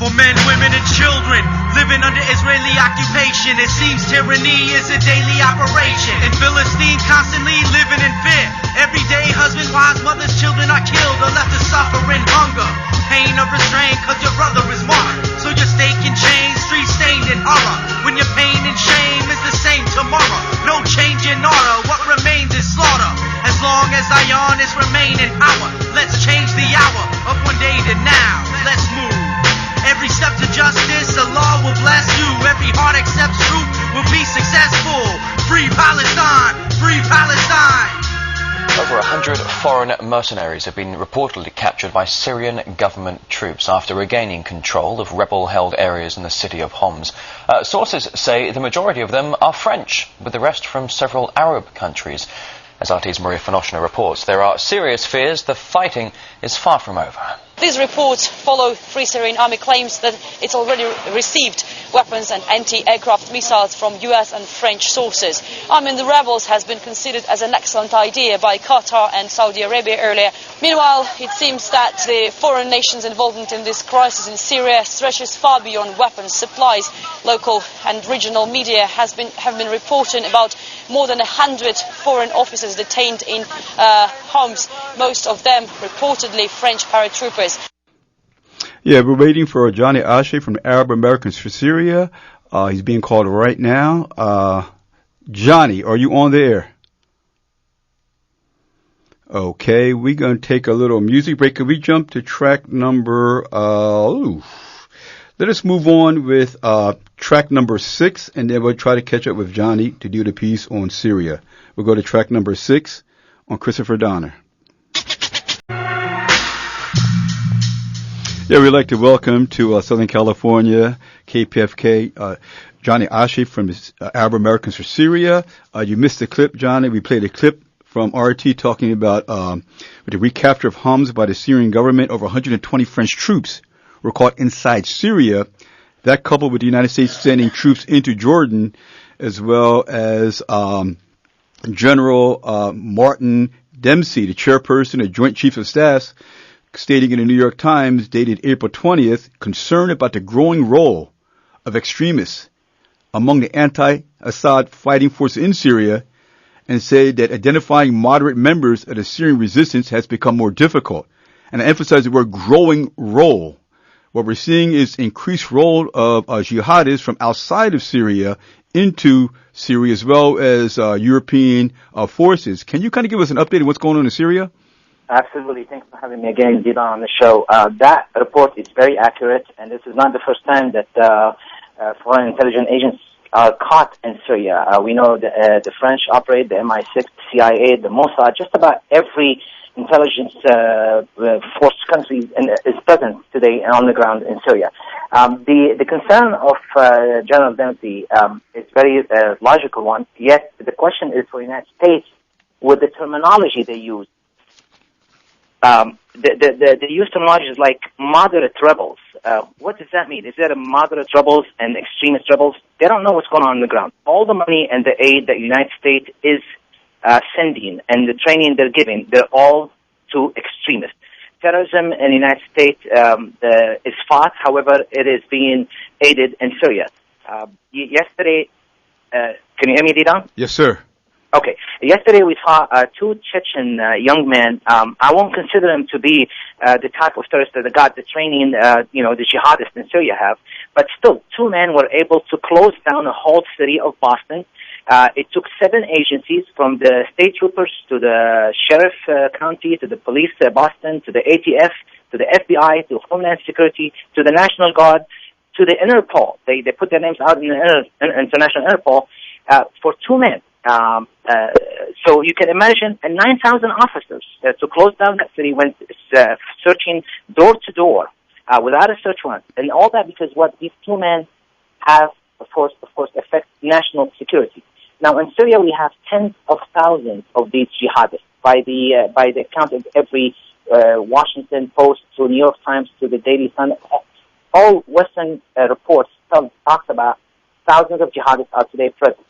More men, women, and children living under Israeli occupation. It seems tyranny is a daily operation. In Philistine, constantly living in fear. Every day, husbands, wives, mothers, children are killed or left to suffer in hunger. Pain of restraint, cause your brother is martyred. So your stake in chains, street stained in horror. When your pain and shame is the same tomorrow. No change in order, what remains is slaughter. As long as Zionists remain in power, let's change the hour of one day to now. Let's move. Every step to justice, the law will bless you. Every heart accepts truth will be successful. Free Palestine, free Palestine. Over 100 foreign mercenaries have been reportedly captured by Syrian government troops after regaining control of rebel-held areas in the city of Homs. Sources say the majority of them are French, with the rest from several Arab countries. As RT's Maria Fanoshna reports, there are serious fears the fighting is far from over. These reports follow Free Syrian Army claims that it's already received weapons and anti-aircraft missiles from US and French sources. Arming the rebels has been considered as an excellent idea by Qatar and Saudi Arabia earlier. Meanwhile, it seems that the foreign nations' involvement in this crisis in Syria stretches far beyond weapons supplies. Local and regional media have been reporting about more than 100 foreign officers detained in Homs, most of them reportedly French paratroopers. Yeah, we're waiting for Johnny Achi from the Arab Americans for Syria. He's being called right now. Johnny, are you on the air? Okay, we're going to take a little music break. Can we jump to track number... Let us move on with track number 6, and then we'll try to catch up with Johnny to do the piece on Syria. We'll go to track number 6 on Christopher Donner. Yeah, we'd like to welcome to Southern California, KPFK, Johnny Achi from the Arab Americans for Syria. You missed the clip, Johnny. We played a clip from RT talking about with the recapture of Homs by the Syrian government. Over 120 French troops were caught inside Syria. That coupled with the United States sending troops into Jordan, as well as General Martin Dempsey, the chairperson of Joint Chiefs of Staff, stating in the New York Times, dated April 20th, concerned about the growing role of extremists among the anti-Assad fighting force in Syria, and said that identifying moderate members of the Syrian resistance has become more difficult. And I emphasize the word growing role. What we're seeing is increased role of jihadists from outside of Syria into Syria, as well as European forces. Can you kind of give us an update on what's going on in Syria? Absolutely. Thanks for having me again, Dilan, on the show. That report is very accurate, and this is not the first time that foreign intelligence agents are caught in Syria. We know the French operate, the MI6, CIA, the Mossad, just about every intelligence force country is present today on the ground in Syria. The concern of General Dempsey is very logical one, yet the question is for the United States, with the terminology they use, the use terminology is like moderate rebels. What does that mean? Is that a moderate rebels and extremist rebels? They don't know what's going on the ground. All the money and the aid that the United States is sending and the training they're giving, they're all to extremists. Terrorism in the United States is fought, however, it is being aided in Syria. Yesterday, can you hear me, Didan? Yes, sir. Okay. Yesterday we saw two Chechen young men. I won't consider them to be the type of terrorists that got the training, the jihadists in Syria have. But still, two men were able to close down the whole city of Boston. It took 7 agencies, from the state troopers to the sheriff county, to the police Boston, to the ATF, to the FBI, to Homeland Security, to the National Guard, to the Interpol. They put their names out in the international Interpol for 2 men. So you can imagine 9,000 officers to close down that city went searching door to door without a search warrant, and all that because what these 2 men have, of course, affects national security. Now in Syria we have tens of thousands of these jihadists by the account of every Washington Post to New York Times to the Daily Sun. All Western reports talks about thousands of jihadists are today present.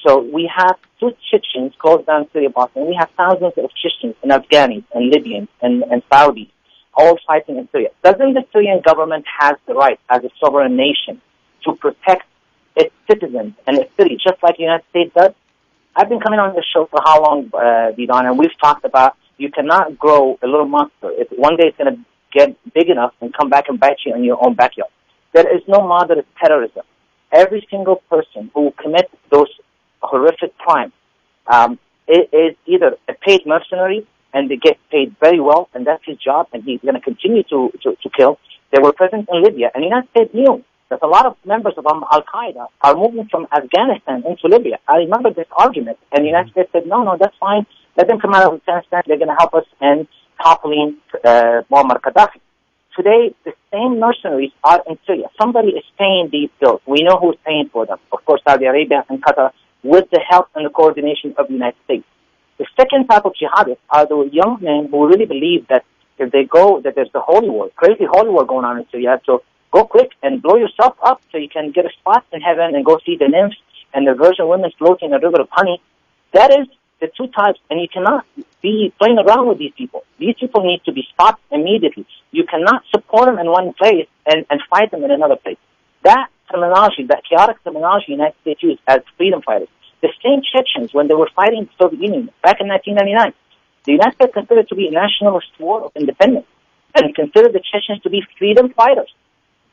So we have 2 Chechens closed down Syria, Boston. We have thousands of Chechens and Afghans and Libyans and Saudis all fighting in Syria. Doesn't the Syrian government have the right, as a sovereign nation, to protect its citizens and its city, just like the United States does? I've been coming on this show for how long, Didan, and we've talked about you cannot grow a little monster. One day it's going to get big enough and come back and bite you in your own backyard. There is no moderate terrorism. Every single person who commits those horrific crimes is either a paid mercenary, and they get paid very well, and that's his job, and he's going to continue to kill. They were present in Libya, and the United States knew that a lot of members of Al-Qaeda are moving from Afghanistan into Libya. I remember this argument, and the United States said, no, that's fine. Let them come out of Afghanistan. They're going to help us in toppling Muammar Gaddafi. Today, the same mercenaries are in Syria. Somebody is paying these bills. We know who's paying for them. Of course, Saudi Arabia and Qatar, with the help and the coordination of the United States. The second type of jihadists are the young men who really believe that if they go, that there's the holy war, crazy holy war going on in Syria. So go quick and blow yourself up so you can get a spot in heaven and go see the nymphs and the virgin women floating in a river of honey. That is the two types, and you cannot be playing around with these people. These people need to be stopped immediately. You cannot support them in one place and fight them in another place. That terminology, that chaotic terminology the United States used as freedom fighters. The same Chechens, when they were fighting the Soviet Union back in 1999, the United States considered it to be a nationalist war of independence and considered the Chechens to be freedom fighters.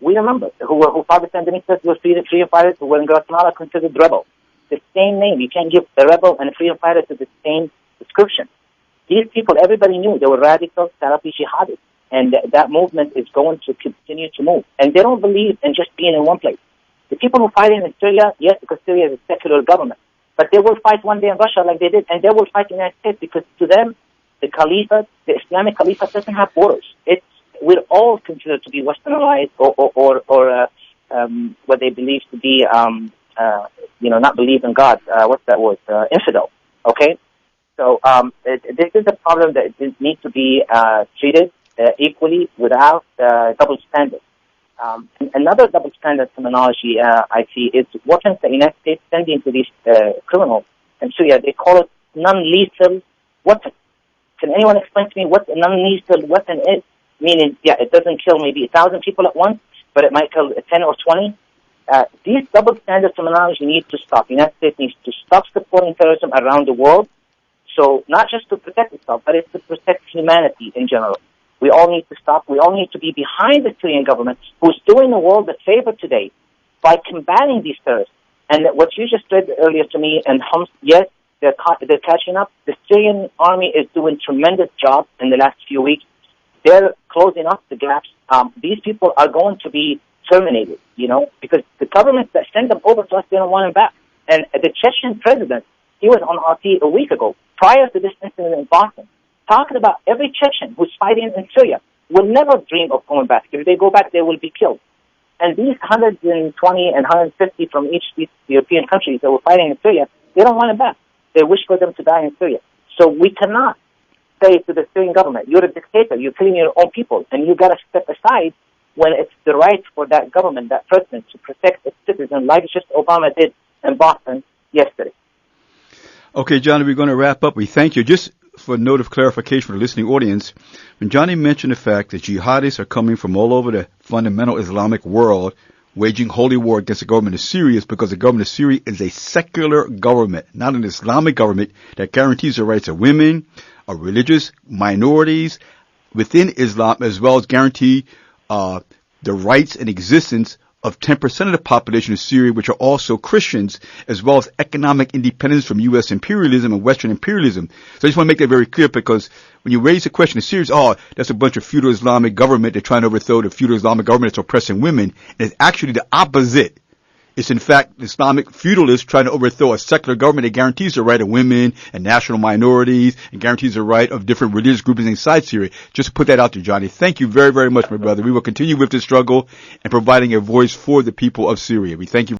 We remember who fought the Sandinistas were freedom fighters, who were in Guatemala considered rebels. The same name. You can't give a rebel and a freedom fighter to the same description. These people, everybody knew they were radical Salafi jihadists, and that movement is going to continue to move. And they don't believe in just being in one place. The people who fight in Syria, yes, because Syria is a secular government, but they will fight one day in Russia like they did, and they will fight in the United States because to them, the Caliphate, the Islamic Caliphate doesn't have borders. We're all considered to be westernized or what they believe to be, not believe in God. What's that word? Infidel. Okay? So this is a problem that needs to be treated equally without double standards. Another double standard terminology I see is weapons that the United States sending to these criminals in Syria. They call it non-lethal weapon. Can anyone explain to me what a non-lethal weapon is? Meaning, yeah, it doesn't kill maybe 1,000 people at once, but it might kill 10 or 20. These double standard terminology need to stop. The United States needs to stop supporting terrorism around the world. So not just to protect itself, but it's to protect humanity in general. We all need to stop. We all need to be behind the Syrian government, who's doing the world a favor today by combating these terrorists. And what you just said earlier to me, and Homs, yes, they're catching up. The Syrian army is doing tremendous job in the last few weeks. They're closing up the gaps. These people are going to be terminated, because the government that sent them over to us, they don't want them back. And the Chechen president, he was on RT a week ago, prior to this incident in Boston, talking about every Chechen who's fighting in Syria will never dream of going back. If they go back, they will be killed. And these 120 and 150 from each of these European countries that were fighting in Syria, they don't want them back. They wish for them to die in Syria. So we cannot say to the Syrian government, you're a dictator, you're killing your own people, and you got to step aside when it's the right for that government, that president, to protect its citizens, like just Obama did in Boston yesterday. Okay, Johnny, we're going to wrap up. We thank you. Just for a note of clarification for the listening audience, when Johnny mentioned the fact that jihadists are coming from all over the fundamental Islamic world, waging holy war against the government of Syria, is because the government of Syria is a secular government, not an Islamic government that guarantees the rights of women, of religious minorities within Islam, as well as guarantee the rights and existence of 10% of the population of Syria, which are also Christians, as well as economic independence from U.S. imperialism and Western imperialism. So I just want to make that very clear, because when you raise the question of Syria, that's a bunch of feudal Islamic government. They're trying to overthrow the feudal Islamic government that's oppressing women. And it's actually the opposite. It's in fact Islamic feudalists trying to overthrow a secular government that guarantees the right of women and national minorities and guarantees the right of different religious groupings inside Syria. Just to put that out there, Johnny. Thank you very, very much, my brother. We will continue with this struggle and providing a voice for the people of Syria. We thank you.